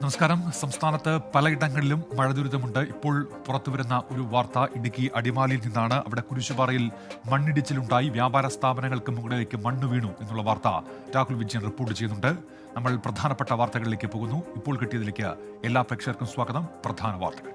നമസ്കാരം. സംസ്ഥാനത്ത് പലയിടങ്ങളിലും മഴ ദുരിതമുണ്ട്. ഇപ്പോൾ പുറത്തുവരുന്ന ഒരു വാർത്ത ഇടുക്കി അടിമാലിയിൽ നിന്നാണ്. അവിടെ കുരിശുപാറയിൽ മണ്ണിടിച്ചിലുണ്ടായി, വ്യാപാര സ്ഥാപനങ്ങൾക്ക് മുകളിലേക്ക് മണ്ണ് വീണു എന്നുള്ള വാർത്ത രാഹുൽ വിജയൻ റിപ്പോർട്ട് ചെയ്യുന്നുണ്ട്. നമ്മൾ പ്രധാനപ്പെട്ട വാർത്തകളിലേക്ക് പോകുന്നു. ഇപ്പോൾ കിട്ടിയതിലേക്ക് എല്ലാ പ്രേക്ഷകർക്കും സ്വാഗതം. പ്രധാന വാർത്തകൾ.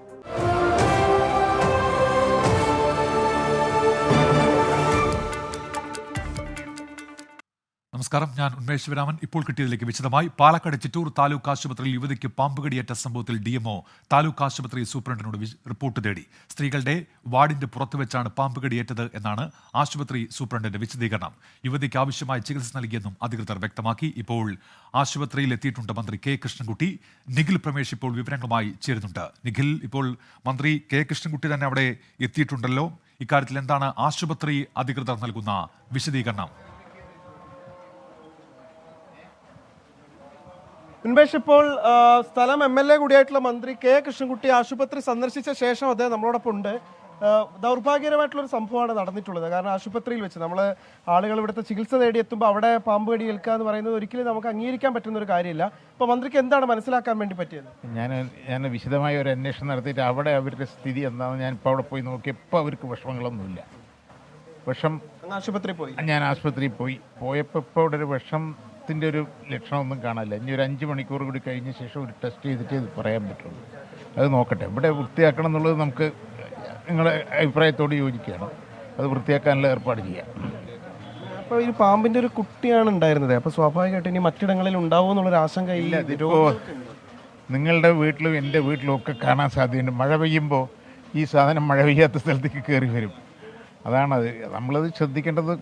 നമസ്കാരം, ഞാൻ ഉന്മേഷ് ശിവരാമൻ. ഇപ്പോൾ കിട്ടിയതിലേക്ക് വിശദമായി. പാലക്കാട് ചിറ്റൂർ താലൂക്ക് ആശുപത്രിയിൽ യുവതിക്ക് പാമ്പുകടിയേറ്റ സംഭവത്തിൽ DMO താലൂക്ക് ആശുപത്രി സൂപ്രണ്ടിനോട് റിപ്പോർട്ട് തേടി. സ്ത്രീകളുടെ വാർഡിന്റെ പുറത്തുവെച്ചാണ് പാമ്പുകടിയേറ്റത് എന്നാണ് ആശുപത്രി സൂപ്രണ്ടിന്റെ വിശദീകരണം. യുവതിക്ക് ആവശ്യമായ ചികിത്സ നൽകിയെന്നും അധികൃതർ വ്യക്തമാക്കി. ഇപ്പോൾ ആശുപത്രിയിൽ എത്തിയിട്ടുണ്ട് മന്ത്രി K. കൃഷ്ണൻകുട്ടി. നിഖിൽ പ്രമേഷ് ഇപ്പോൾ വിവരങ്ങളുമായി ചേരുന്നുണ്ട്. നിഖിൽ, ഇപ്പോൾ മന്ത്രി K. കൃഷ്ണൻകുട്ടി തന്നെ അവിടെ എത്തിയിട്ടുണ്ടല്ലോ. ഇക്കാര്യത്തിൽ എന്താണ് ആശുപത്രി അധികൃതർ നൽകുന്ന വിശദീകരണം? ഉന്മേഷ്, ഇപ്പോൾ സ്ഥലം MLA കൂടിയായിട്ടുള്ള മന്ത്രി K. കൃഷ്ണൻകുട്ടി ആശുപത്രി സന്ദർശിച്ച ശേഷം അദ്ദേഹം നമ്മളോടൊപ്പം ഉണ്ട്. ദൗർഭാഗ്യകരമായിട്ടുള്ളൊരു സംഭവമാണ് നടന്നിട്ടുള്ളത്. കാരണം ആശുപത്രിയിൽ വെച്ച് നമ്മൾ ആളുകൾ ഇവിടുത്തെ ചികിത്സ തേടിയെത്തുമ്പോൾ അവിടെ പാമ്പ് കടി ഏൽക്കുക എന്ന് പറയുന്നത് ഒരിക്കലും നമുക്ക് അംഗീകരിക്കാൻ പറ്റുന്ന ഒരു കാര്യമില്ല. ഇപ്പോൾ മന്ത്രിക്ക് എന്താണ് മനസ്സിലാക്കാൻ വേണ്ടി പറ്റിയത്? ഞാൻ വിശദമായ ഒരു അന്വേഷണം നടത്തിയിട്ട് അവിടെ അവരുടെ സ്ഥിതി എന്താണെന്ന് ഞാൻ ഇപ്പോൾ അവിടെ പോയി നോക്കിയപ്പോൾ അവർക്ക് വിഷമങ്ങളൊന്നുമില്ല. ഞാൻ ആശുപത്രിയിൽ പോയപ്പോൾ ഇപ്പോൾ ഇവിടെ ഒരു വിഷമത്തിൻ്റെ ഒരു ലക്ഷണമൊന്നും കാണാനില്ല. ഇനി ഒരു 5 മണിക്കൂർ കൂടി കഴിഞ്ഞ ശേഷം ഒരു ടെസ്റ്റ് ചെയ്തിട്ട് ഇത് പറയാൻ പറ്റുള്ളൂ. അത് നോക്കട്ടെ. ഇവിടെ വൃത്തിയാക്കണം എന്നുള്ളത് നമുക്ക് നിങ്ങളുടെ അഭിപ്രായത്തോട് യോജിക്കുകയാണ്. അത് വൃത്തിയാക്കാനുള്ള ഏർപ്പാട് ചെയ്യാം. അപ്പോൾ ഈ പാമ്പിൻ്റെ ഒരു കുട്ടിയാണ് ഉണ്ടായിരുന്നത്. അപ്പോൾ സ്വാഭാവികമായിട്ട് ഇനി മറ്റിടങ്ങളിൽ ഉണ്ടാവുമോ എന്നുള്ളൊരു ആശങ്ക ഇല്ല. ഇപ്പോൾ നിങ്ങളുടെ വീട്ടിലും എൻ്റെ വീട്ടിലും ഒക്കെ കാണാൻ സാധ്യതയുണ്ട്. മഴ പെയ്യുമ്പോൾ ഈ സാധനം മഴ പെയ്യാത്ത സ്ഥലത്തേക്ക് കയറി വരും. അതാണത്. നമ്മളത് ശ്രദ്ധിക്കേണ്ടത്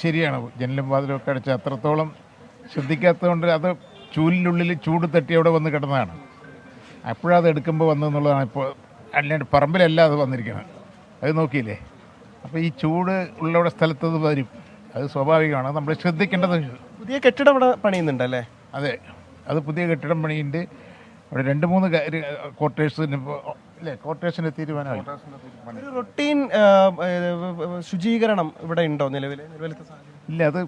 ശരിയാണ്. ജനലും വാതിലും ഒക്കെ അടച്ച് അത്രത്തോളം ശ്രദ്ധിക്കാത്തതുകൊണ്ട് അത് ചൂലിനുള്ളിൽ ചൂട് തട്ടി അവിടെ വന്ന് കിടന്നതാണ്. അപ്പോഴത് എടുക്കുമ്പോൾ വന്നെന്നുള്ളതാണ്. ഇപ്പോൾ അല്ലാണ്ട് പറമ്പിലല്ല അത് വന്നിരിക്കുന്നത്. അത് നോക്കിയില്ലേ? അപ്പോൾ ഈ ചൂട് ഉള്ളവിടെ സ്ഥലത്തത് വരും. അത് സ്വാഭാവികമാണ്. നമ്മൾ ശ്രദ്ധിക്കേണ്ടത്. പുതിയ കെട്ടിടം ഇവിടെ പണിയുന്നുണ്ടല്ലേ? അതെ, അത് പുതിയ കെട്ടിടം പണിയുണ്ട്. അവിടെ 2-3 ക്വാർട്ടേഴ്സിന് തീരുമാനമായി. ഒരു റൊട്ടീൻ ശുചീകരണം ഇവിടെ ഉണ്ടോ നിലവിലത്തെ സാഹചര്യം? ഇല്ല, അത്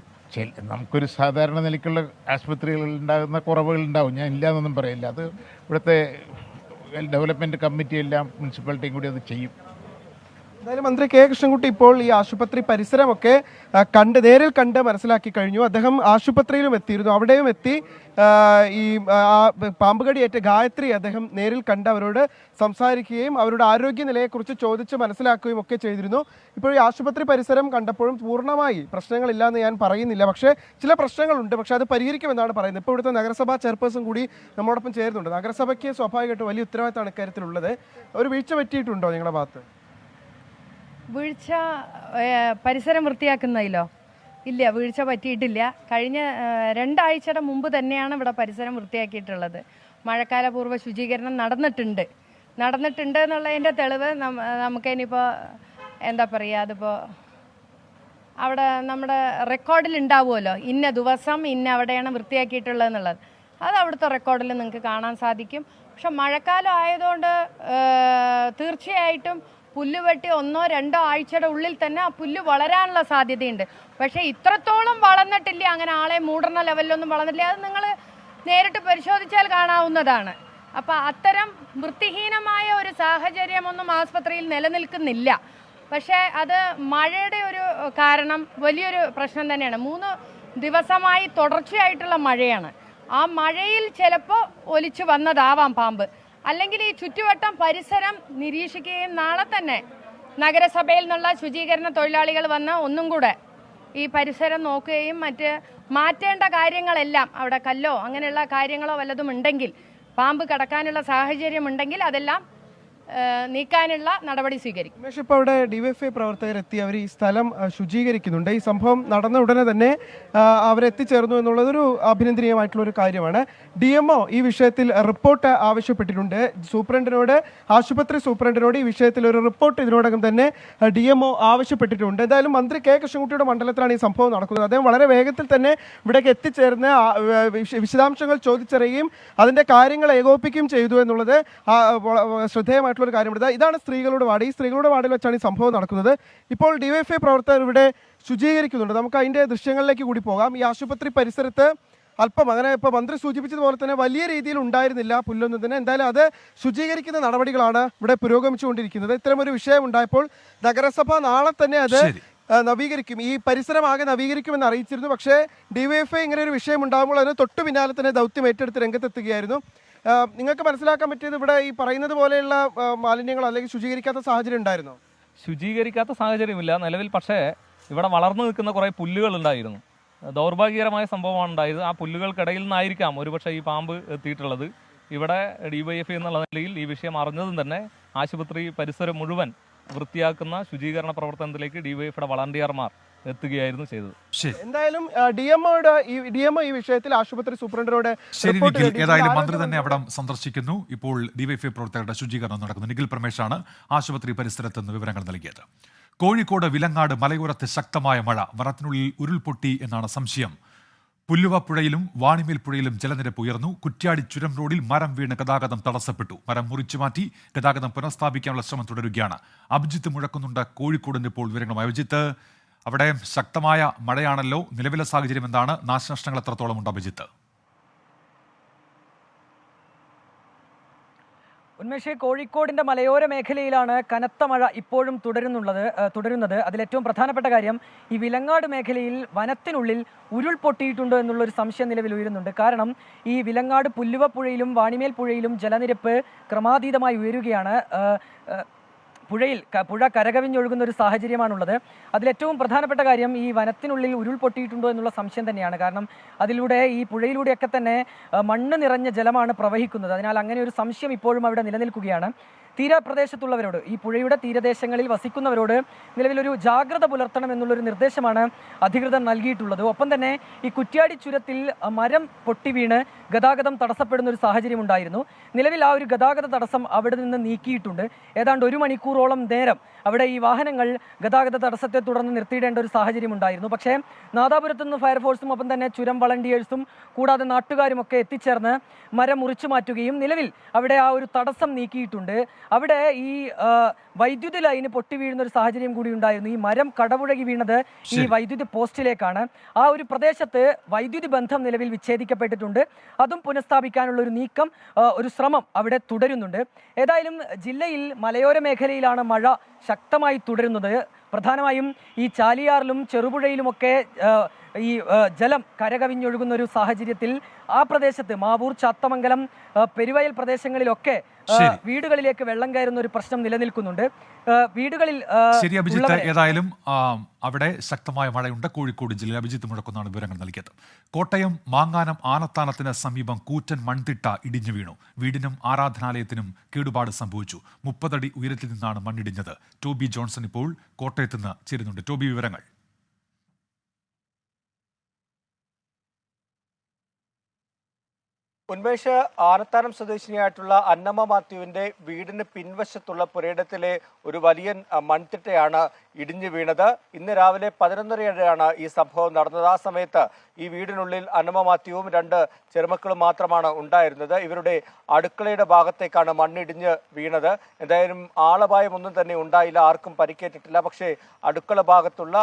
നമുക്കൊരു സാധാരണ നിലയ്ക്കുള്ള ആശുപത്രികളിൽ ഉണ്ടാകുന്ന കുറവുകളുണ്ടാവും. ഞാൻ ഇല്ലയെന്നൊന്നും പറയില്ല. അത് ഇവിടുത്തെ ഡെവലപ്മെൻറ്റ് കമ്മിറ്റി എല്ലാം മുനിസിപ്പാലിറ്റിയും കൂടി അത് ചെയ്യും. എന്തായാലും മന്ത്രി K. കൃഷ്ണൻകുട്ടി ഇപ്പോൾ ഈ ആശുപത്രി പരിസരമൊക്കെ നേരിൽ കണ്ട് മനസ്സിലാക്കി കഴിഞ്ഞു. അദ്ദേഹം ആശുപത്രിയിലും എത്തിയിരുന്നു. അവിടെയും എത്തി ഈ പാമ്പുകടിയേറ്റ ഗായത്രി അദ്ദേഹം നേരിൽ കണ്ട് അവരോട് സംസാരിക്കുകയും അവരുടെ ആരോഗ്യനിലയെക്കുറിച്ച് ചോദിച്ച് മനസ്സിലാക്കുകയും ഒക്കെ ചെയ്തിരുന്നു. ഇപ്പോൾ ഈ ആശുപത്രി പരിസരം കണ്ടപ്പോഴും പൂർണ്ണമായി പ്രശ്നങ്ങളില്ല എന്ന് ഞാൻ പറയുന്നില്ല. പക്ഷേ ചില പ്രശ്നങ്ങളുണ്ട്. പക്ഷേ അത് പരിഹരിക്കുമെന്നാണ് പറയുന്നത്. ഇപ്പോൾ ഇവിടുത്തെ നഗരസഭാ ചെയർപേഴ്സൺ കൂടി നമ്മളോടൊപ്പം ചേരുന്നുണ്ട്. നഗരസഭയ്ക്ക് സ്വാഭാവികമായിട്ടും വലിയ ഉത്തരവാദിത്തമാണ് ഇക്കാര്യത്തിലുള്ളത്. ഒരു വീഴ്ച പറ്റിയിട്ടുണ്ടോ നിങ്ങളുടെ ഭാഗത്ത്? വീഴ്ച പരിസരം വൃത്തിയാക്കുന്നതിലോ? ഇല്ല, വീഴ്ച പറ്റിയിട്ടില്ല. കഴിഞ്ഞ 2 ആഴ്ചയുടെ മുമ്പ് തന്നെയാണ് ഇവിടെ പരിസരം വൃത്തിയാക്കിയിട്ടുള്ളത്. മഴക്കാലപൂർവ്വ ശുചീകരണം നടന്നിട്ടുണ്ട് എന്നുള്ളതിൻ്റെ തെളിവ് നമുക്കിനിപ്പോൾ എന്താ പറയുക, അതിപ്പോൾ അവിടെ നമ്മുടെ റെക്കോർഡിൽ ഉണ്ടാവുമല്ലോ, ഇന്ന ദിവസം അവിടെയാണ് വൃത്തിയാക്കിയിട്ടുള്ളത് എന്നുള്ളത്. അത് അവിടുത്തെ റെക്കോർഡിൽ നിങ്ങൾക്ക് കാണാൻ സാധിക്കും. പക്ഷെ മഴക്കാലം ആയതുകൊണ്ട് തീർച്ചയായിട്ടും പുല്ല് വെട്ടി 1-2 ആഴ്ചയുടെ ഉള്ളിൽ തന്നെ ആ പുല്ല് വളരാനുള്ള സാധ്യതയുണ്ട്. പക്ഷേ ഇത്രത്തോളം വളർന്നിട്ടില്ല, അങ്ങനെ ആളെ മൂടുന്ന ലെവലിലൊന്നും വളർന്നിട്ടില്ല. അത് നിങ്ങൾ നേരിട്ട് പരിശോധിച്ചാൽ കാണാവുന്നതാണ്. അപ്പോൾ അത്തരം വൃത്തിഹീനമായ ഒരു സാഹചര്യമൊന്നും ആസ്പത്രിയിൽ നിലനിൽക്കുന്നില്ല. പക്ഷേ അത് മഴയുടെ ഒരു കാരണം വലിയൊരു പ്രശ്നം തന്നെയാണ്. 3 ദിവസമായി തുടർച്ചയായിട്ടുള്ള മഴയാണ്. ആ മഴയിൽ ചിലപ്പോൾ ഒലിച്ചു വന്നതാവാം പാമ്പ്. അല്ലെങ്കിൽ ഈ ചുറ്റുവട്ടം പരിസരം നിരീക്ഷിക്കുകയും നാളെ തന്നെ നഗരസഭയിൽ നിന്നുള്ള ശുചീകരണ തൊഴിലാളികൾ വന്ന് ഒന്നും കൂടെ ഈ പരിസരം നോക്കുകയും മാറ്റേണ്ട കാര്യങ്ങളെല്ലാം, അവിടെ കല്ലോ അങ്ങനെയുള്ള കാര്യങ്ങളോ വല്ലതും ഉണ്ടെങ്കിൽ, പാമ്പ് കടക്കാനുള്ള സാഹചര്യം ഉണ്ടെങ്കിൽ അതെല്ലാം നീക്കാനുള്ള നടപടി സ്വീകരിക്കും. രമേശ്, ഇപ്പോൾ അവിടെ DYFI പ്രവർത്തകരെത്തി അവർ ഈ സ്ഥലം ശുചീകരിക്കുന്നുണ്ട്. ഈ സംഭവം നടന്ന ഉടനെ തന്നെ അവരെത്തിച്ചേർന്നു എന്നുള്ളതൊരു അഭിനന്ദനീയമായിട്ടുള്ള ഒരു കാര്യമാണ്. DMO ഈ വിഷയത്തിൽ റിപ്പോർട്ട് ആവശ്യപ്പെട്ടിട്ടുണ്ട്. ആശുപത്രി സൂപ്രണ്ടിനോട് ഈ വിഷയത്തിൽ ഒരു റിപ്പോർട്ട് ഇതിനോടകം തന്നെ DMO ആവശ്യപ്പെട്ടിട്ടുണ്ട്. എന്തായാലും മന്ത്രി K. കൃഷ്ണൻകുട്ടിയുടെ മണ്ഡലത്തിലാണ് ഈ സംഭവം നടക്കുന്നത്. അദ്ദേഹം വളരെ വേഗത്തിൽ തന്നെ ഇവിടേക്ക് എത്തിച്ചേർന്ന് വിശദാംശങ്ങൾ ചോദിച്ചറിയുകയും അതിൻ്റെ കാര്യങ്ങൾ ഏകോപിപ്പിക്കുകയും ചെയ്തു എന്നുള്ളത് ശ്രദ്ധേയമായിട്ടുള്ള ഒരു കാര്യമുണ്ട്. ഇതാണ് സ്ത്രീകളുടെ വാർഡ്. ഈ സ്ത്രീകളുടെ വാർഡിൽ വെച്ചാണ് ഈ സംഭവം നടക്കുന്നത്. ഇപ്പോൾ DYFI പ്രവർത്തകർ ഇവിടെ ശുചീകരിക്കുന്നുണ്ട്. നമുക്ക് അതിൻ്റെ ദൃശ്യങ്ങളിലേക്ക് കൂടി പോകാം. ഈ ആശുപത്രി പരിസരത്ത് അല്പം അങ്ങനെ ഇപ്പോൾ മന്ത്രി സൂചിപ്പിച്ചതുപോലെ തന്നെ വലിയ രീതിയിൽ ഉണ്ടായിരുന്നില്ല പുല്ലൊന്നും തന്നെ. എന്തായാലും അത് ശുചീകരിക്കുന്ന നടപടികളാണ് ഇവിടെ പുരോഗമിച്ചുകൊണ്ടിരിക്കുന്നത്. ഇത്തരമൊരു വിഷയം ഉണ്ടായപ്പോൾ നഗരസഭ നാളെ തന്നെ അത് ശരി. നവീകരിക്കും, ഈ പരിസരം ആകെ നവീകരിക്കുമെന്ന് അറിയിച്ചിരുന്നു. പക്ഷേ ഡിവൈഎഫ്ഐ ഇങ്ങനെ ഒരു വിഷയം ഉണ്ടാകുമ്പോൾ അതിന് തൊട്ടു പിന്നാലെ തന്നെ ദൗത്യം ഏറ്റെടുത്ത് രംഗത്തെത്തുകയായിരുന്നു. നിങ്ങൾക്ക് മനസ്സിലാക്കാൻ പറ്റിയത് ഇവിടെ ഈ പറയുന്നത് പോലെയുള്ള മാലിന്യങ്ങൾ അല്ലെങ്കിൽ ശുചീകരിക്കാത്ത സാഹചര്യം ഉണ്ടായിരുന്നോ? ശുചീകരിക്കാത്ത സാഹചര്യമില്ല നിലവിൽ. പക്ഷേ ഇവിടെ വളർന്നു നിൽക്കുന്ന കുറേ പുല്ലുകൾ ഉണ്ടായിരുന്നു. ദൗർഭാഗ്യകരമായ സംഭവമാണ് ഉണ്ടായത്. ആ പുല്ലുകൾക്കിടയിൽ നിന്നായിരിക്കാം ഒരുപക്ഷെ ഈ പാമ്പ് എത്തിയിട്ടുള്ളത്. ഇവിടെ ഡിവൈഎഫ്ഐ എന്നുള്ള നിലയിൽ ഈ വിഷയം അറിഞ്ഞതും തന്നെ ആശുപത്രി പരിസരം മുഴുവൻ വൃത്തിയാക്കുന്ന ശുചീകരണ പ്രവർത്തനത്തിലേക്ക് ഡിവൈഎഫ്ഐയുടെ വളണ്ടിയർമാർ എത്തുകയായിരുന്നു ചെയ്തത്. എന്തായാലും ഡിഎംഒ ഈ വിഷയത്തിൽ ആശുപത്രി സൂപ്രണ്ടിനോട് ശരി നിഖിൽ, ഏതായാലും മന്ത്രി തന്നെ അവിടെ സന്ദർശിക്കുന്നു. ഇപ്പോൾ ഡിവൈഎഫ്ഐ പ്രവർത്തകരുടെ ശുചീകരണം നടക്കുന്നു. നിഖിൽ പ്രമേശാണ് ആശുപത്രി പരിസരത്ത് നിന്ന് വിവരങ്ങൾ നൽകിയത്. കോഴിക്കോട് വിലങ്ങാട് മലയോരത്ത് ശക്തമായ മഴ, വനത്തിനുള്ളിൽ ഉരുൾപൊട്ടി എന്നാണ് സംശയം. പുല്ലുവ പുഴയിലും വാണിമേൽ പുഴയിലും ജലനിരപ്പ് ഉയർന്നു. കുറ്റ്യാടി ചുരം റോഡിൽ മരം വീണ് ഗതാഗതം തടസ്സപ്പെട്ടു. മരം മുറിച്ചുമാറ്റി ഗതാഗതം പുനഃസ്ഥാപിക്കാനുള്ള ശ്രമം തുടരുകയാണ്. അഭിജിത്ത് മുഴക്കുന്നുണ്ട് കോഴിക്കോടിന്റെ ഇപ്പോൾ വിവരങ്ങളുമായി. അഭിജിത്ത്, അവിടെ ശക്തമായ മഴയാണല്ലോ, നിലവിലെ സാഹചര്യം എന്താണ്? നാശനഷ്ടങ്ങൾ എത്രത്തോളം ഉണ്ട് അഭിജിത്ത്? ഉന്മേഷ്, കോഴിക്കോടിന്റെ മലയോര മേഖലയിലാണ് കനത്ത മഴ ഇപ്പോഴും തുടരുന്നത്. അതിലേറ്റവും പ്രധാനപ്പെട്ട കാര്യം, ഈ വിലങ്ങാട് മേഖലയിൽ വനത്തിനുള്ളിൽ ഉരുൾപൊട്ടിയിട്ടുണ്ടോ എന്നുള്ളൊരു സംശയം നിലവിൽ ഉയരുന്നുണ്ട്. കാരണം ഈ വിലങ്ങാട് പുല്ലുവ പുഴയിലും വാണിമേൽ പുഴയിലും ജലനിരപ്പ് ക്രമാതീതമായി ഉയരുകയാണ്. പുഴ കരകവിഞ്ഞൊഴുകുന്ന ഒരു സാഹചര്യമാണുള്ളത്. അതിലേറ്റവും പ്രധാനപ്പെട്ട കാര്യം, ഈ വനത്തിനുള്ളിൽ ഉരുൾപൊട്ടിയിട്ടുണ്ടോ എന്നുള്ള സംശയം തന്നെയാണ്. കാരണം അതിലൂടെ ഈ പുഴയിലൂടെയൊക്കെ തന്നെ മണ്ണ് നിറഞ്ഞ ജലമാണ് പ്രവഹിക്കുന്നത്. അതിനാൽ അങ്ങനെ ഒരു സംശയം ഇപ്പോഴും അവിടെ നിലനിൽക്കുകയാണ്. തീരപ്രദേശത്തുള്ളവരോട്, ഈ പുഴയുടെ തീരദേശങ്ങളിൽ വസിക്കുന്നവരോട് നിലവിലൊരു ജാഗ്രത പുലർത്തണം എന്നുള്ളൊരു നിർദ്ദേശമാണ് അധികൃതർ നൽകിയിട്ടുള്ളത്. ഒപ്പം തന്നെ ഈ കുറ്റ്യാടി ചുരത്തിൽ മരം പൊട്ടി വീണ് ഗതാഗതം തടസ്സപ്പെടുന്ന ഒരു സാഹചര്യം ഉണ്ടായിരുന്നു. നിലവിൽ ആ ഒരു ഗതാഗത തടസ്സം അവിടെ നിന്ന് നീക്കിയിട്ടുണ്ട്. ഏതാണ്ട് 1 മണിക്കൂറോളം നേരം അവിടെ ഈ വാഹനങ്ങൾ ഗതാഗത തടസ്സത്തെ തുടർന്ന് നിർത്തിയിടേണ്ട ഒരു സാഹചര്യം ഉണ്ടായിരുന്നു. പക്ഷേ നാദാപുരത്തു നിന്ന് ഫയർഫോഴ്സും ഒപ്പം തന്നെ ചുരം വളണ്ടിയേഴ്സും കൂടാതെ നാട്ടുകാരും ഒക്കെ എത്തിച്ചേർന്ന് മരം മുറിച്ചു മാറ്റുകയും നിലവിൽ അവിടെ ആ ഒരു തടസ്സം നീക്കിയിട്ടുണ്ട്. അവിടെ ഈ വൈദ്യുതി ലൈന് പൊട്ടി വീഴുന്ന ഒരു സാഹചര്യം കൂടി ഉണ്ടായിരുന്നു. ഈ മരം കടപുഴകി വീണത് ഈ വൈദ്യുതി പോസ്റ്റിലേക്കാണ്. ആ ഒരു പ്രദേശത്ത് വൈദ്യുതി ബന്ധം നിലവിൽ വിച്ഛേദിക്കപ്പെട്ടിട്ടുണ്ട്. അതും പുനഃസ്ഥാപിക്കാനുള്ള ഒരു നീക്കം, ഒരു ശ്രമം അവിടെ തുടരുന്നുണ്ട്. ഏതായാലും ജില്ലയിൽ മലയോര മേഖലയിലാണ് മഴ ശക്തമായി തുടരുന്നത്. പ്രധാനമായും ഈ ചാലിയാറിലും ചെറുപുഴയിലുമൊക്കെ ഈ ജലം കരകവിഞ്ഞൊഴുകുന്ന ഒരു സാഹചര്യത്തിൽ ആ പ്രദേശത്ത് മാവൂർ, ചാത്തമംഗലം, പെരുവയൽ പ്രദേശങ്ങളിലൊക്കെ വീടുകളിലേക്ക് വെള്ളം കയറുന്ന ഒരു പ്രശ്നം നിലനിൽക്കുന്നുണ്ട്. വീടുകളിൽ ശരി അഭിജിത്ത്, ഏതായാലും അവിടെ ശക്തമായ മഴയുണ്ട്. കോഴിക്കോട് ജില്ലയിൽ അഭിജിത്ത് മുഴക്കുന്നാണ് വിവരങ്ങൾ നൽകിയത്. കോട്ടയം മാങ്ങാനം ആനത്താനത്തിന് സമീപം കൂറ്റൻ മൺതിട്ട ഇടിഞ്ഞു വീണു. വീടിനും ആരാധനാലയത്തിനും കേടുപാട് സംഭവിച്ചു. 30 അടി ഉയരത്തിൽ നിന്നാണ് മണ്ണിടിഞ്ഞത്. ടോബി ജോൺസൺ ഇപ്പോൾ കോട്ടയത്ത് നിന്ന് ചേരുന്നുണ്ട്. ടോബി, വിവരങ്ങൾ. ഉന്മേഷ്, ആനത്താനം സ്വദേശിനിയായിട്ടുള്ള അന്നമ്മ മാത്യുവിന്റെ വീടിന് പിൻവശത്തുള്ള പുരയിടത്തിലെ ഒരു വലിയ മൺതിട്ടയാണ് ഇടിഞ്ഞു വീണത്. ഇന്ന് രാവിലെ 11:30 ഈ സംഭവം നടന്നത്. ആ സമയത്ത് ഈ വീടിനുള്ളിൽ അന്നമ്മ മാത്യുവും 2 ചെറുമക്കളും മാത്രമാണ് ഉണ്ടായിരുന്നത്. ഇവരുടെ അടുക്കളയുടെ ഭാഗത്തേക്കാണ് മണ്ണിടിഞ്ഞ് വീണത്. എന്തായാലും ആളപായം ഒന്നും തന്നെ ഉണ്ടായില്ല, ആർക്കും പരിക്കേറ്റിട്ടില്ല. പക്ഷേ അടുക്കള ഭാഗത്തുള്ള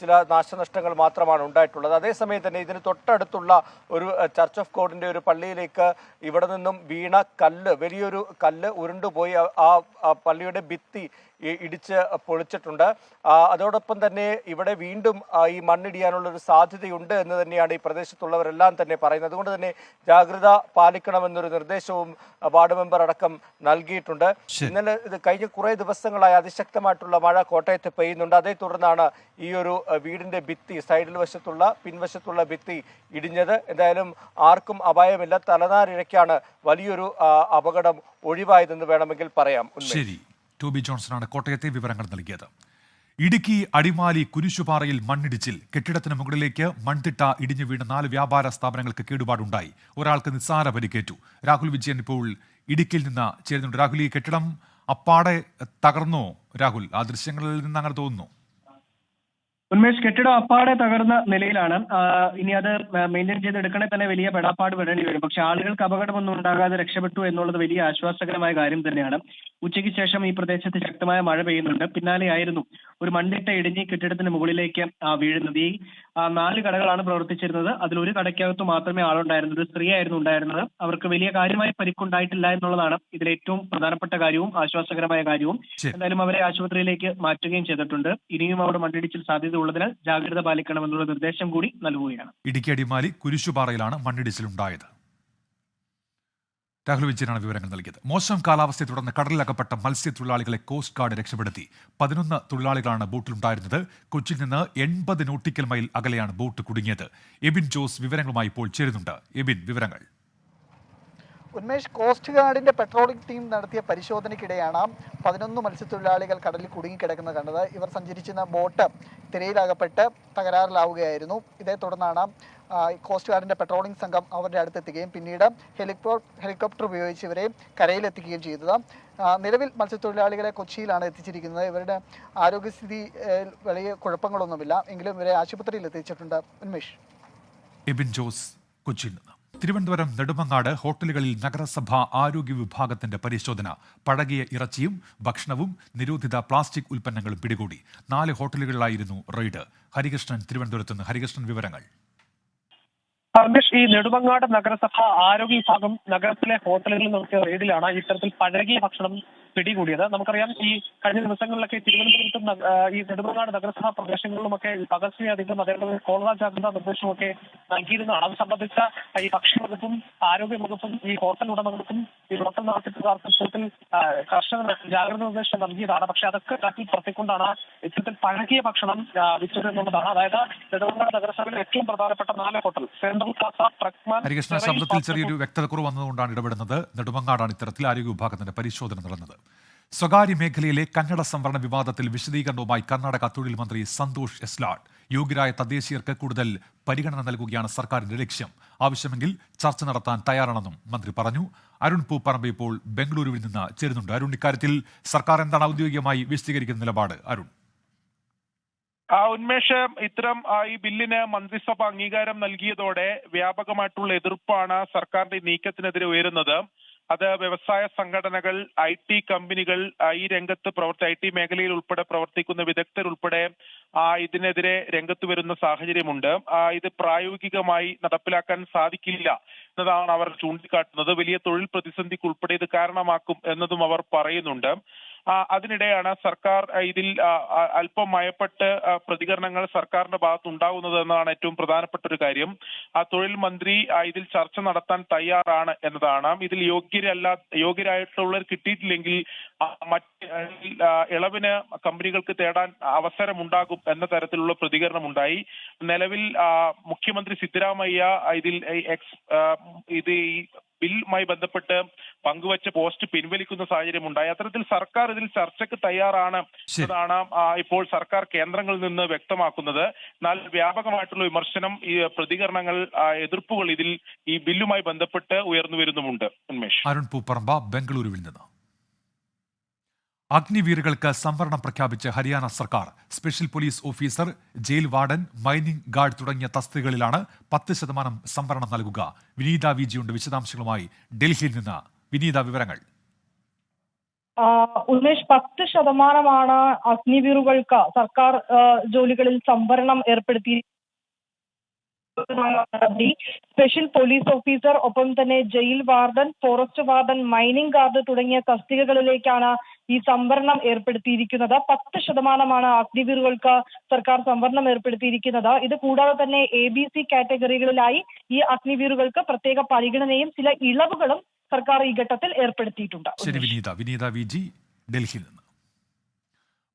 ചില നാശനഷ്ടങ്ങൾ മാത്രമാണ് ഉണ്ടായിട്ടുള്ളത്. അതേസമയം തന്നെ ഇതിന് തൊട്ടടുത്തുള്ള ഒരു ചർച്ച് ഓഫ് ഗോഡിന്റെ ഒരു പള്ളിയിലേക്ക് ഇവിടെ നിന്നും വീണ കല്ല്, വലിയൊരു കല്ല് ഉരുണ്ടുപോയി ആ പള്ളിയുടെ ഭിത്തി ഇടിച്ച് പൊളിച്ചിട്ടുണ്ട്. അതോടൊപ്പം തന്നെ ഇവിടെ വീണ്ടും ഈ മണ്ണിടിയാനുള്ള ഒരു സാധ്യതയുണ്ട് എന്ന് തന്നെയാണ് ഈ പ്രദേശത്തുള്ളവരെല്ലാം തന്നെ പറയുന്നത്. അതുകൊണ്ട് തന്നെ ജാഗ്രത പാലിക്കണമെന്നൊരു നിർദ്ദേശവും വാർഡ് മെമ്പർ അടക്കം നൽകിയിട്ടുണ്ട്. ഇന്നലെ കഴിഞ്ഞ കുറെ ദിവസങ്ങളായി അതിശക്തമായിട്ടുള്ള മഴ കോട്ടയത്ത് പെയ്യുന്നുണ്ട്. അതേ തുടർന്നാണ് ഈ ഒരു വീടിന്റെ ഭിത്തി, സൈഡിൽ വശത്തുള്ള പിൻവശത്തുള്ള ഭിത്തി ഇടിഞ്ഞത്. എന്തായാലും ആർക്കും അപായമില്ല. തലനാരിഴയ്ക്കാണ് വലിയൊരു അപകടം ഒഴിവായതെന്ന് വേണമെങ്കിൽ പറയാം. ശരി, ടോബി ജോൺസണാണ് കോട്ടയത്തെ വിവരങ്ങൾ നൽകിയത്. ഇടുക്കി അടിമാലി കുരിശുപാറയിൽ മണ്ണിടിച്ചിൽ. കെട്ടിടത്തിന് മുകളിലേക്ക് മൺതിട്ട ഇടിഞ്ഞു വീണ് 4 വ്യാപാര സ്ഥാപനങ്ങൾക്ക് കേടുപാടുണ്ടായി. ഒരാൾക്ക് നിസ്സാര പരിക്കേറ്റു. രാഹുൽ വിജയൻ ഇപ്പോൾ ഇടുക്കിയിൽ നിന്ന് ചേരുന്നുണ്ട്. രാഹുൽ, ഈ കെട്ടിടം അപ്പാടെ തകർന്നോ? രാഹുൽ, ആ ദൃശ്യങ്ങളിൽ നിന്ന് അങ്ങനെ തോന്നുന്നു. ഉന്മേഷ്, കെട്ടിടം അപ്പാടെ തകർന്ന നിലയിലാണ്. ഇനി അത് മെയിൻറ്റെയിൻ ചെയ്തെടുക്കണേ തന്നെ വലിയ പെടാപ്പാട് പെടേണ്ടി വരും. പക്ഷെ ആളുകൾക്ക് അപകടമൊന്നും ഉണ്ടാകാതെ രക്ഷപ്പെട്ടു എന്നുള്ളത് വലിയ ആശ്വാസകരമായ കാര്യം തന്നെയാണ്. ഉച്ചയ്ക്ക് ശേഷം ഈ പ്രദേശത്ത് ശക്തമായ മഴ പെയ്യുന്നുണ്ട്. പിന്നാലെയായിരുന്നു ഒരു മണ്ണിട്ട ഇടിഞ്ഞ് കെട്ടിടത്തിന് മുകളിലേക്ക് വീഴുന്നത്. ഈ 4 കടകളാണ് പ്രവർത്തിച്ചിരുന്നത്. അതിൽ ഒരു കടയ്ക്കകത്ത് മാത്രമേ ആളുണ്ടായിരുന്നത്. സ്ത്രീയായിരുന്നു ഉണ്ടായിരുന്നത്. അവർക്ക് വലിയ കാര്യമായ പരിക്കുണ്ടായിട്ടില്ല എന്നുള്ളതാണ് ഇതിൽ ഏറ്റവും പ്രധാനപ്പെട്ട കാര്യവും ആശ്വാസകരമായ കാര്യവും. ശരി. എന്തായാലും അവരെ ആശുപത്രിയിലേക്ക് മാറ്റുകയും ചെയ്തിട്ടുണ്ട്. ഇനിയും അവിടെ മണ്ണിടിച്ചിൽ സാധ്യത ഉള്ളതിനാൽ ജാഗ്രത പാലിക്കണമെന്നുള്ള നിർദ്ദേശം കൂടി നൽകുകയാണ്. ഇടുക്കി അടിമാലി കുരിശുപാറയിലാണ് മണ്ണിടിച്ചിലുണ്ടായത്. രാഹുൽ വിജയനാണ് വിവരങ്ങൾ നൽകിയത്. മോശം കാലാവസ്ഥയെ തുടർന്ന് കടലിലകപ്പെട്ട മത്സ്യത്തൊഴിലാളികളെ കോസ്റ്റ് ഗാർഡ് രക്ഷപ്പെടുത്തി. 11 തൊഴിലാളികളാണ് ബോട്ടിലുണ്ടായിരുന്നത്. കൊച്ചിയിൽ നിന്ന് 80 നോട്ടിക്കൽ മൈൽ അകലെയാണ് ബോട്ട് കുടുങ്ങിയത്. എബിൻ ജോസ് വിവരങ്ങളുമായി ഇപ്പോൾ ചേരുന്നുണ്ട്. എബിൻ, വിവരങ്ങൾ. ഉന്മേഷ്, കോസ്റ്റ് ഗാർഡിന്റെ പെട്രോളിംഗ് ടീം നടത്തിയ പരിശോധനയ്ക്കിടെയാണ് 11 മത്സ്യത്തൊഴിലാളികൾ കടലിൽ കുടുങ്ങിക്കിടക്കുന്നത് കണ്ടത്. ഇവർ സഞ്ചരിച്ചിരുന്ന ബോട്ട് തിരയിലകപ്പെട്ട് തകരാറിലാവുകയായിരുന്നു. ഇതേ തുടർന്നാണ് കോസ്റ്റ് ഗാർഡിന്റെ പെട്രോളിംഗ് സംഘം അവരുടെ അടുത്തെത്തുകയും പിന്നീട് ഹെലികോപ്റ്റർ ഉപയോഗിച്ച് ഇവരെ കരയിലെത്തിക്കുകയും ചെയ്തത്. നിലവിൽ മത്സ്യത്തൊഴിലാളികളെ കൊച്ചിയിലാണ് എത്തിച്ചിരിക്കുന്നത്. ഇവരുടെ ആരോഗ്യസ്ഥിതി വലിയ കുഴപ്പങ്ങളൊന്നുമില്ല, എങ്കിലും ഇവരെ ആശുപത്രിയിൽ എത്തിച്ചിട്ടുണ്ട്. ഉന്മേഷ്. എബിൻ ജോസ്, കൊച്ചിയിൽ നിന്ന്. തിരുവനന്തപുരം നെടുമങ്ങാട് ഹോട്ടലുകളിൽ നഗരസഭ ആരോഗ്യ വിഭാഗത്തിന്റെ പരിശോധന. പഴകിയ ഇറച്ചിയും ഭക്ഷണവും നിരോധിത പ്ലാസ്റ്റിക് ഉൽപ്പന്നങ്ങളും പിടികൂടി. 4 ഹോട്ടലുകളിലായിരുന്നു റെയ്ഡ്. ഹരികൃഷ്ണൻ തിരുവനന്തപുരത്ത് നിന്ന്. ഹരികൃഷ്ണൻ, വിവരങ്ങൾ. ഈ നെടുമങ്ങാട് നഗരസഭ ആരോഗ്യ വിഭാഗം നഗരത്തിലെ ഹോട്ടലുകളിൽ നടത്തിയ റെയ്ഡിലാണ് ഇത്തരത്തിൽ പഴകിയ ഭക്ഷണം പിടികൂടിയത്. നമുക്കറിയാം, ഈ കഴിഞ്ഞ ദിവസങ്ങളിലൊക്കെ തിരുവനന്തപുരത്തും ഈ നെടുമങ്ങാട് നഗരസഭാ പ്രദേശങ്ങളിലുമൊക്കെ പകർച്ചവ്യാധികളും അതേപോലെ കോളറ ജാഗ്രതാ നിർദ്ദേശമൊക്കെ നൽകിയിരുന്നതാണ്. അത് സംബന്ധിച്ച ഈ ഭക്ഷ്യ വകുപ്പും ആരോഗ്യ വകുപ്പും ഈ ഹോട്ടൽ ഉടമകൾക്കും ഈ ഹോട്ടൽ നടത്തിപ്പുകാർക്കും ഇത്തരത്തിൽ കർശന ജാഗ്രതാ നിർദ്ദേശം നൽകിയതാണ്. പക്ഷെ അതൊക്കെ കാറ്റിൽ പുറത്തിക്കൊണ്ടാണ് ഇത്തരത്തിൽ പഴകിയ ഭക്ഷണം വിറ്റത് എന്നുള്ളതാണ്. അതായത് നെടുമങ്ങാട് നഗരസഭയിലെ ഏറ്റവും പ്രധാനപ്പെട്ട 4 ഹോട്ടൽ ഹരികൃഷ്ണ, ശബ്ദത്തിൽ ചെറിയൊരു വ്യക്തതക്കുറവ് വന്നതുകൊണ്ടാണ് ഇടപെടുന്നത്. നെടുമങ്ങാടാണ് ഇത്തരത്തിൽ ആരോഗ്യ വിഭാഗത്തിന്റെ പരിശോധന നടന്നത്. സ്വകാര്യ മേഖലയിലെ കന്നഡ സംവരണ വിവാദത്തിൽ വിശദീകരണവുമായി കർണാടക തൊഴിൽ മന്ത്രി സന്തോഷ് എസ്ലാഡ്. യോഗ്യരായ തദ്ദേശീയർക്ക് കൂടുതൽ പരിഗണന നൽകുകയാണ് സർക്കാരിന്റെ ലക്ഷ്യം. ആവശ്യമെങ്കിൽ ചർച്ച നടത്താൻ തയ്യാറാണെന്നും മന്ത്രി പറഞ്ഞു. അരുൺ പൂപ്പറമ്പ് ഇപ്പോൾ ബംഗളൂരുവിൽ നിന്ന് ചേരുന്നുണ്ട്. അരുൺ, ഇക്കാര്യത്തിൽ സർക്കാർ എന്താണ് ഔദ്യോഗികമായി വിശദീകരിക്കുന്ന നിലപാട്? അരുൺ. ഉന്മേഷ്, ഇത്തരം ഈ ബില്ലിന് മന്ത്രിസഭ അംഗീകാരം നൽകിയതോടെ വ്യാപകമായിട്ടുള്ള എതിർപ്പാണ് സർക്കാരിന്റെ നീക്കത്തിനെതിരെ ഉയരുന്നത്. അത് വ്യവസായ സംഘടനകൾ, IT കമ്പനികൾ, ഈ രംഗത്ത് IT മേഖലയിൽ ഉൾപ്പെടെ പ്രവർത്തിക്കുന്ന വിദഗ്ധരുൾപ്പെടെ ഇതിനെതിരെ രംഗത്ത് വരുന്ന സാഹചര്യമുണ്ട്. ഇത് പ്രായോഗികമായി നടപ്പിലാക്കാൻ സാധിക്കില്ല എന്നതാണ് അവർ ചൂണ്ടിക്കാട്ടുന്നത്. വലിയ തൊഴിൽ പ്രതിസന്ധിക്ക് ഉൾപ്പെടെ ഇത് കാരണമാക്കും എന്നതും അവർ പറയുന്നുണ്ട്. അതിനിടെയാണ് സർക്കാർ ഇതിൽ അല്പം മയപ്പെട്ട് പ്രതികരണങ്ങൾ സർക്കാരിന്റെ ഭാഗത്ത് ഉണ്ടാകുന്നത് എന്നതാണ് ഏറ്റവും പ്രധാനപ്പെട്ട ഒരു കാര്യം. തൊഴിൽ മന്ത്രി ഇതിൽ ചർച്ച നടത്താൻ തയ്യാറാണ് എന്നതാണ്. ഇതിൽ യോഗ്യരായിട്ടുള്ളവർ കിട്ടിയിട്ടില്ലെങ്കിൽ മറ്റ് ഇളവിന് കമ്പനികൾക്ക് തേടാൻ അവസരമുണ്ടാകും എന്ന തരത്തിലുള്ള പ്രതികരണം ഉണ്ടായി. നിലവിൽ മുഖ്യമന്ത്രി സിദ്ധരാമയ്യ ഈ ബില്ലുമായി ബന്ധപ്പെട്ട് പങ്കുവച്ച പോസ്റ്റ് പിൻവലിക്കുന്ന സാഹചര്യം ഉണ്ടായി. അത്തരത്തിൽ സർക്കാർ ഇതിൽ ചർച്ചയ്ക്ക് തയ്യാറാണ് എന്നതാണ് ഇപ്പോൾ സർക്കാർ കേന്ദ്രങ്ങളിൽ നിന്ന് വ്യക്തമാക്കുന്നത്. എന്നാൽ വ്യാപകമായിട്ടുള്ള വിമർശനം, ഈ പ്രതികരണങ്ങൾ, എതിർപ്പുകൾ ഇതിൽ ഈ ബില്ലുമായി ബന്ധപ്പെട്ട് ഉയർന്നു വരുന്നുമുണ്ട്. ഉന്മേഷ്. അരുൺ പൂപ്പറമ്പ, ബംഗളൂരുവിൽ നിന്ന്. അഗ്നിവീറുകൾക്ക് സംവരണം പ്രഖ്യാപിച്ച് ഹരിയാന സർക്കാർ. Special police officer, jail warden, mining guard തുടങ്ങിയ തസ്തികകളിലാണ് 10% സംവരണം നൽകുക. വിനീത വിജിയുണ്ട് വിശദാംശങ്ങളുമായി ഡൽഹിയിൽ നിന്ന്. വിനീത, വിവരങ്ങൾ. ഉന്മേഷ്, 10% അഗ്നിവീറുകൾക്ക് സർക്കാർ ജോലികളിൽ സംവരണം ഏർപ്പെടുത്തി. സ്പെഷ്യൽ പോലീസ് ഓഫീസർ, ഒപ്പം തന്നെ jail warden, forest warden, mining guard തുടങ്ങിയ തസ്തികകളിലേക്കാണ് ഈ സംവരണം ഏർപ്പെടുത്തിയിരിക്കുന്നത്. 10% അഗ്നിവീറുകൾക്ക് സർക്കാർ സംവരണം ഏർപ്പെടുത്തിയിരിക്കുന്നത്. ഇത് കൂടാതെ തന്നെ ABC കാറ്റഗറികളിലായി ഈ അഗ്നിവീറുകൾക്ക് പ്രത്യേക പരിഗണനയും ചില ഇളവുകളും സർക്കാർ ഈ ഘട്ടത്തിൽ ഏർപ്പെടുത്തിയിട്ടുണ്ട്. ശരി വിനീത വിജി, ഡൽഹിയിൽ നിന്ന്.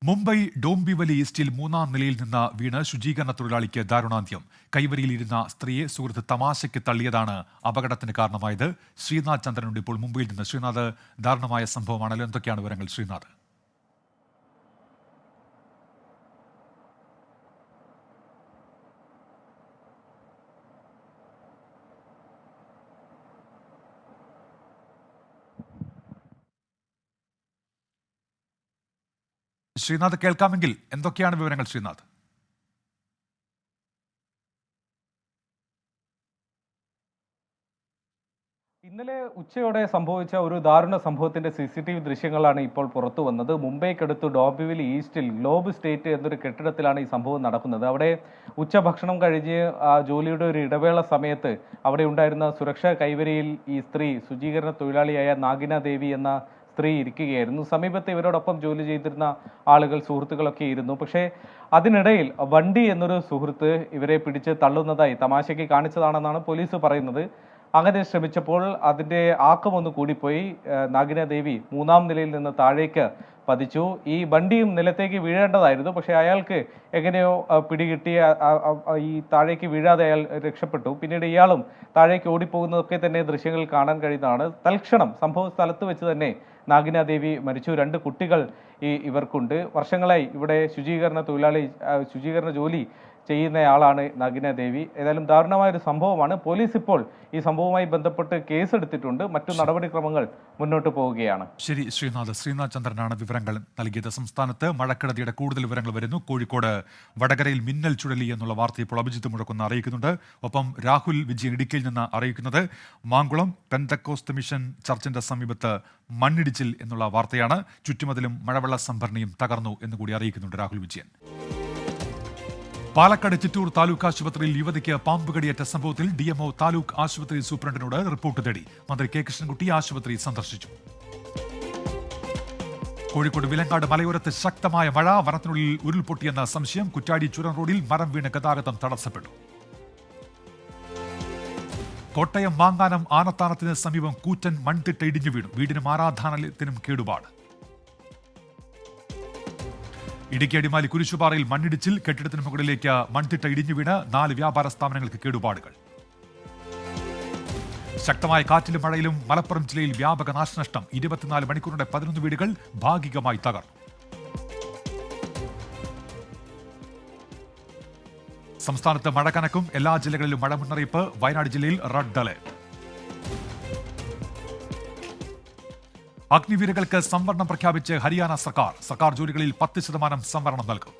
മുംബൈ ഡോംബിവലി ഈസ്റ്റിൽ 3-ാം നിലയിൽ നിന്ന് വീണ് ശുചീകരണ തൊഴിലാളിക്ക് ദാരുണാന്ത്യം. കൈവരിയിലിരുന്ന സ്ത്രീയെ സുഹൃത്ത് തമാശയ്ക്ക് തള്ളിയതാണ് അപകടത്തിന് കാരണമായത്. ശ്രീനാഥ് ചന്ദ്രനുണ്ട് ഇപ്പോൾ മുംബൈയിൽ നിന്ന്. ശ്രീനാഥ്, ദാരുണമായ സംഭവമാണല്ലോ, എന്തൊക്കെയാണ് വിവരങ്ങൾ? ശ്രീനാഥ്. ശ്രീനാഥ്, കേൾക്കാമെങ്കിൽ എന്തൊക്കെയാണ് വിവരങ്ങൾ? ശ്രീനാഥ്. ഇന്നലെ ഉച്ചയോടെ സംഭവിച്ച ഒരു ദാരുണ സംഭവത്തിന്റെ CCTV ദൃശ്യങ്ങളാണ് ഇപ്പോൾ പുറത്തു വന്നത്. മുംബൈക്കടുത്ത് ഡോംബിവിലി ഈസ്റ്റിൽ ഗ്ലോബ് സ്റ്റേറ്റ് എന്നൊരു കെട്ടിടത്തിലാണ് ഈ സംഭവം നടക്കുന്നത്. അവിടെ ഉച്ചഭക്ഷണം കഴിഞ്ഞ് ജോലിയുടെ ഒരു ഇടവേള സമയത്ത് അവിടെ ഉണ്ടായിരുന്ന സുരക്ഷാ കൈവരിയിൽ ഈ സ്ത്രീ, ശുചീകരണ തൊഴിലാളിയായ നാഗിന ദേവി എന്ന സ്ത്രീ ഇരിക്കുകയായിരുന്നു. സമീപത്ത് ഇവരോടൊപ്പം ജോലി ചെയ്തിരുന്ന ആളുകൾ, സുഹൃത്തുക്കളൊക്കെ ഇരുന്നു. പക്ഷേ അതിനിടയിൽ വണ്ടി എന്നൊരു സുഹൃത്ത് ഇവരെ പിടിച്ച് തള്ളുന്നതായി തമാശയ്ക്ക് കാണിച്ചതാണെന്നാണ് പോലീസ് പറയുന്നത്. അങ്ങനെ ശ്രമിച്ചപ്പോൾ അതിൻ്റെ ആക്കമൊന്ന് കൂടിപ്പോയി. നാഗിന ദേവി 3ാം നിലയിൽ നിന്ന് താഴേക്ക് പതിച്ചു. ഈ വണ്ടിയും നിലത്തേക്ക് വീഴേണ്ടതായിരുന്നു. പക്ഷേ അയാൾക്ക് എങ്ങനെയോ പിടികിട്ടി ഈ താഴേക്ക് വീഴാതെ അയാൾ രക്ഷപ്പെട്ടു. പിന്നീട് ഇയാളും താഴേക്ക് ഓടിപ്പോകുന്നതൊക്കെ തന്നെ ദൃശ്യങ്ങളിൽ കാണാൻ കഴിയുന്നതാണ്. തൽക്ഷണം സംഭവ സ്ഥലത്ത് വെച്ച് തന്നെ നാഗിന ദേവി മരിച്ചു. 2 കുട്ടികൾ ഇവർക്കുണ്ട്. വർഷങ്ങളായി ഇവിടെ ശുചീകരണ ജോലി ചെയ്യുന്നയാളാണ് നാഗിന ദേവി. ഏതായാലും ദാരുണമായ ഒരു സംഭവമാണ്. പോലീസ് ഇപ്പോൾ ഈ സംഭവവുമായി ബന്ധപ്പെട്ട് കേസെടുത്തിട്ടുണ്ട്. മറ്റു നടപടിക്രമങ്ങൾ മുന്നോട്ട് പോവുകയാണ്. ശരി, ശ്രീനാഥ് ചന്ദ്രനാണ് വിവരങ്ങൾ നൽകിയത്. സംസ്ഥാനത്ത് മഴക്കെടുതിയുടെ കൂടുതൽ വിവരങ്ങൾ വരുന്നു. കോഴിക്കോട് വടകരയിൽ മിന്നൽ ചുഴലി എന്നുള്ള വാർത്ത ഇപ്പോൾ അഭിജിത്ത് മുഴക്കുന്ന അറിയിക്കുന്നുണ്ട്. ഒപ്പം രാഹുൽ വിജയൻ ഇടുക്കിയിൽ നിന്ന് അറിയിക്കുന്നത് മാങ്കുളം പെന്തക്കോസ്ത് മിഷൻ ചർച്ചിന്റെ സമീപത്ത് മണ്ണിടിച്ചിൽ എന്നുള്ള വാർത്തയാണ്. ചുറ്റുമതിലും മഴവെള്ള സംഭരണിയും തകർന്നു എന്നുകൂടി അറിയിക്കുന്നുണ്ട് രാഹുൽ വിജയൻ. പാലക്കാട് ചിറ്റൂർ താലൂക്ക് ആശുപത്രിയിൽ യുവതിക്ക് പാമ്പ് കടിയേറ്റ സംഭവത്തിൽ DMO താലൂക്ക് ആശുപത്രി സൂപ്രണ്ടിനോട് റിപ്പോർട്ട് തേടി. മന്ത്രി K കൃഷ്ണൻകുട്ടി ആശുപത്രി സന്ദർശിച്ചു. കോഴിക്കോട് വിലങ്ങാട് മലയോരത്ത് ശക്തമായ മഴ, വനത്തിനുള്ളിൽ ഉരുൾപൊട്ടിയെന്ന സംശയം. കുറ്റാടി ചുരം റോഡിൽ മരം വീണ് ഗതാഗതം തടസ്സപ്പെട്ടു. കോട്ടയം മാങ്ങാനം ആനത്താനത്തിന് സമീപം കൂറ്റൻ മൺതിട്ട ഇടിഞ്ഞു വീണു. വീടിനും ആരാധനാലയത്തിനും കേടുപാട്. ഇടുക്കി അടിമാലി കുരിശുപാറയിൽ മണ്ണിടിച്ചിൽ, കെട്ടിടത്തിന് മുകളിലേക്ക് മൺതിട്ട ഇടിഞ്ഞു വീണ് 4 വ്യാപാര സ്ഥാപനങ്ങൾക്ക് കേടുപാടുകൾ. ശക്തമായ കാറ്റിലും മഴയിലും മലപ്പുറം ജില്ലയിൽ വ്യാപക നാശനഷ്ടം. 24 മണിക്കൂറിന്റെ 11 വീടുകൾ ഭാഗികമായി തകർന്നു. സംസ്ഥാനത്ത് മഴ കനക്കും. എല്ലാ ജില്ലകളിലും മഴ മുന്നറിയിപ്പ്. വയനാട് ജില്ലയിൽ റെഡ് അലേർട്ട്. അഗ്നിവീരുകൾക്ക് സംവരണം പ്രഖ്യാപിച്ച് ഹരിയാന സർക്കാർ. സർക്കാർ ജോലികളിൽ 10% സംവരണം നൽകും.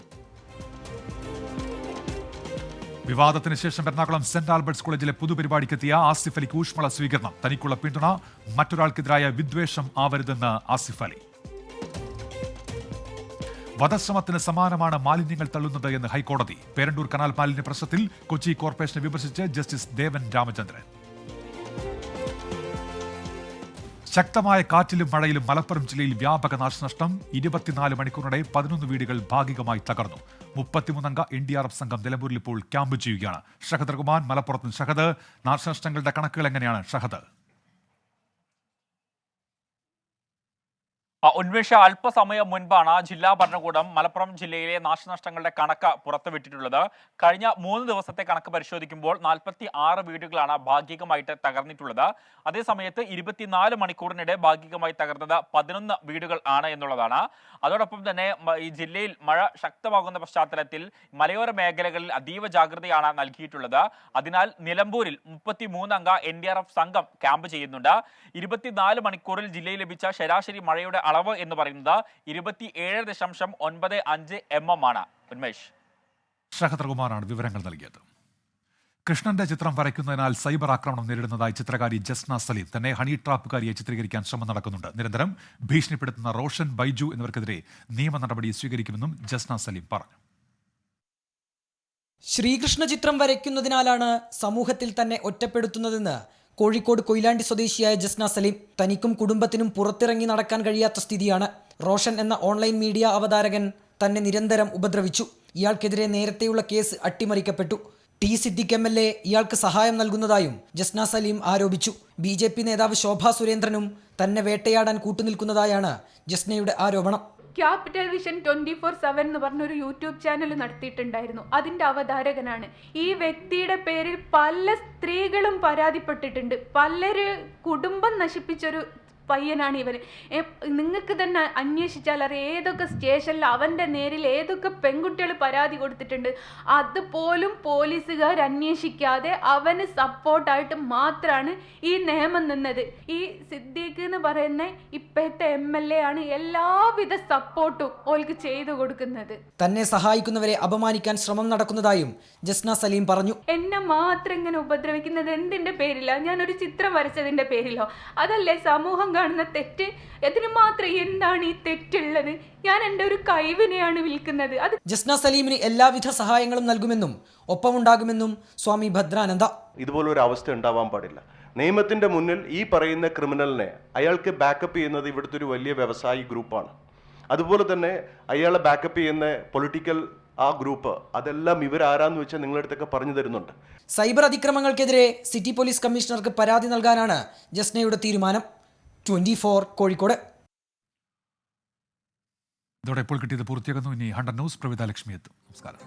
വിവാദത്തിന് ശേഷം എറണാകുളം സെന്റ് ആൽബർട്ട്സ് കോളേജിലെ പൊതുപരിപാടിക്കെത്തിയ ആസിഫ് അലിക്ക് ഊഷ്മള സ്വീകരണം. തനിക്കുള്ള പിന്തുണ മറ്റൊരാൾക്കെതിരായ വിദ്വേഷം ആവരുതെന്ന് ആസിഫ് അലി. വധശ്രമത്തിന് സമാനമാണ് മാലിന്യങ്ങൾ തള്ളുന്നത് എന്ന് ഹൈക്കോടതി. പേരണ്ടൂർ കനാൽ മാലിന്യ പ്രശ്നത്തിൽ കൊച്ചി കോർപ്പറേഷനെ വിമർശിച്ച് ജസ്റ്റിസ് ദേവൻ രാമചന്ദ്രൻ. ശക്തമായ കാറ്റിലും മഴയിലും മലപ്പുറം ജില്ലയിൽ വ്യാപക നാശനഷ്ടം. 24 മണിക്കൂറിനിടെ 11 വീടുകൾ ഭാഗികമായി തകർന്നു. 33-അംഗ NDRF സംഘം നിലമ്പൂരിൽ ഇപ്പോൾ ക്യാമ്പ് ചെയ്യുകയാണ്. ഷഹദ് റഹ്മാൻ മലപ്പുറത്ത്. ഷഹദ്, നാശനഷ്ടങ്ങളുടെ കണക്കുകൾ എങ്ങനെയാണ് ഷഹദ്? ഉന്മേഷ, അല്പസമയം മുൻപാണ് ജില്ലാ ഭരണകൂടം മലപ്പുറം ജില്ലയിലെ നാശനഷ്ടങ്ങളുടെ കണക്ക് പുറത്തുവിട്ടിട്ടുള്ളത്. കഴിഞ്ഞ 3 ദിവസത്തെ കണക്ക് പരിശോധിക്കുമ്പോൾ 46 വീടുകളാണ് ഭാഗികമായിട്ട് തകർന്നിട്ടുള്ളത്. അതേസമയത്ത് 24 മണിക്കൂറിനിടെ ഭാഗികമായി തകർന്നത് 11 വീടുകൾ ആണ് എന്നുള്ളതാണ്. അതോടൊപ്പം തന്നെ ഈ ജില്ലയിൽ മഴ ശക്തമാകുന്ന പശ്ചാത്തലത്തിൽ മലയോര മേഖലകളിൽ അതീവ ജാഗ്രതയാണ് നൽകിയിട്ടുള്ളത്. അതിനാൽ നിലമ്പൂരിൽ 33-അംഗ NDRF സംഘം ക്യാമ്പ് ചെയ്യുന്നുണ്ട്. 24 മണിക്കൂറിൽ ജില്ലയിൽ ലഭിച്ച ശരാശരി മഴയുടെ അളവ് എന്ന് പറയുന്നത് 27.95 mm ആണ്. ഉന്മേഷ്, ഷഹദ് റഹ്മാനാണ് വിവരങ്ങൾ നൽകിയത്. കൃഷ്ണന്റെ ചിത്രം വരയ്ക്കുന്നതിനാൽ സൈബർ ആക്രമണം നേരിടുന്നതായി ചിത്രകാരി ജസ്ന സലീം. തന്നെ ഹണി ട്രാപ്പുകാരിയെ ചിത്രീകരിക്കാൻ ശ്രമം നടക്കുന്നുണ്ട്. നിരന്തരം ഭീഷണിപ്പെടുത്തുന്ന റോഷൻ, ബൈജു എന്നിവർക്കെതിരെ നിയമ നടപടി സ്വീകരിക്കുമെന്നും ജസ്ന സലീം പറഞ്ഞു. ശ്രീകൃഷ്ണ ചിത്രം വരയ്ക്കുന്നതിനാലാണ് സമൂഹത്തിൽ തന്നെ ഒറ്റപ്പെടുത്തുന്നതെന്ന് കോഴിക്കോട് കൊയിലാണ്ടി സ്വദേശിയായ ജസ്ന സലീം. തനിക്കും കുടുംബത്തിനും പുറത്തിറങ്ങി നടക്കാൻ കഴിയാത്ത സ്ഥിതിയാണ്. റോഷൻ എന്ന ഓൺലൈൻ മീഡിയ അവതാരകൻ തന്നെ നിരന്തരം ഉപദ്രവിച്ചു. ഇയാൾക്കെതിരെ നേരത്തെയുള്ള കേസ് അട്ടിമറിക്കപ്പെട്ടു. ടി സിദ്ദിഖ് MLA ഇയാൾക്ക് സഹായം നൽകുന്നതായും ജസ്ന സലീം ആരോപിച്ചു. BJP നേതാവ് ശോഭാ സുരേന്ദ്രനും തന്നെ വേട്ടയാടാൻ കൂട്ടുനിൽക്കുന്നതായാണ് ജസ്നയുടെ ആരോപണം. ക്യാപിറ്റൽ വിഷൻ 24/7 എന്ന് പറഞ്ഞൊരു യൂട്യൂബ് ചാനൽ നടത്തിയിട്ടുണ്ടായിരുന്നു. അതിൻ്റെ അവതാരകനാണ്. ഈ വ്യക്തിയുടെ പേരിൽ പല സ്ത്രീകളും പരാതിപ്പെട്ടിട്ടുണ്ട്. പലര് കുടുംബം നശിപ്പിച്ചൊരു പയ്യനാണ് ഇവൻ. നിങ്ങൾക്ക് തന്നെ അന്വേഷിച്ചാൽ അറിയാം ഏതൊക്കെ സ്റ്റേഷനിൽ അവൻ്റെ നേരിൽ ഏതൊക്കെ പെൺകുട്ടികൾ പരാതി കൊടുത്തിട്ടുണ്ട്. അതുപോലും പോലീസുകാർ അന്വേഷിക്കാതെ അവന് സപ്പോർട്ടായിട്ട് മാത്രമാണ് ഈ നിയമം നിന്നത്. ഈ സിദ്ദീഖ് എന്ന് പറയുന്ന ഇപ്പോഴത്തെ MLA ആണ് എല്ലാവിധ സപ്പോർട്ടും ഓൾക്ക് ചെയ്തു കൊടുക്കുന്നത്. തന്നെ സഹായിക്കുന്നവരെ അപമാനിക്കാൻ ശ്രമം നടക്കുന്നതായും ജസ്ന സലീം പറഞ്ഞു. എന്നെ മാത്രം ഇങ്ങനെ ഉപദ്രവിക്കുന്നത് എന്തിന്റെ പേരില? ഞാനൊരു ചിത്രം വരച്ചതിന്റെ പേരിലോ? അതല്ലേ സമൂഹം കാണുന്ന തെറ്റ്? അതിന് മാത്രം എന്താണ് ഈ തെറ്റുള്ളത്? ഞാൻ എൻ്റെ ഒരു കഴിവിനെയാണ് വിൽക്കുന്നത്. അത് ജസ്ന സലീമിന് എല്ലാവിധ സഹായങ്ങളും നൽകുമെന്നും ഒപ്പമുണ്ടാകുമെന്നും സ്വാമി ഭദ്രാനന്ദ. ഇതുപോലൊരു അവസ്ഥ ഉണ്ടാവാൻ പാടില്ല. നിയമത്തിന്റെ മുന്നിൽ ഈ പറയുന്ന ക്രിമിനലിനെ അയാൾക്ക് ബാക്കപ്പ് ചെയ്യുന്നത് ഇവിടുത്തെ ഒരു വലിയ വ്യവസായി ഗ്രൂപ്പാണ്. അതുപോലെ തന്നെ അയാളെ ബാക്കപ്പ് ചെയ്യുന്ന പൊളിറ്റിക്കൽ ആ ഗ്രൂപ്പ്, അതെല്ലാം ഇവരാരാന്ന് വെച്ചാൽ നിങ്ങളുടെ അടുത്തൊക്കെ പറഞ്ഞു തരുന്നുണ്ട്. സൈബർ അതിക്രമങ്ങൾക്കെതിരെ സിറ്റി പോലീസ് കമ്മീഷണർക്ക് പരാതി നൽകാനാണ് ജസ്നയുടെ തീരുമാനം. 24 കോഴിക്കോട്. ഇതോടെ ഇപ്പോൾ കിട്ടിയത് പൂർത്തിയാകുന്നു. ഇനി 100 ന്യൂസ് പ്രവിത ലക്ഷ്മി എത്തും. നമസ്കാരം.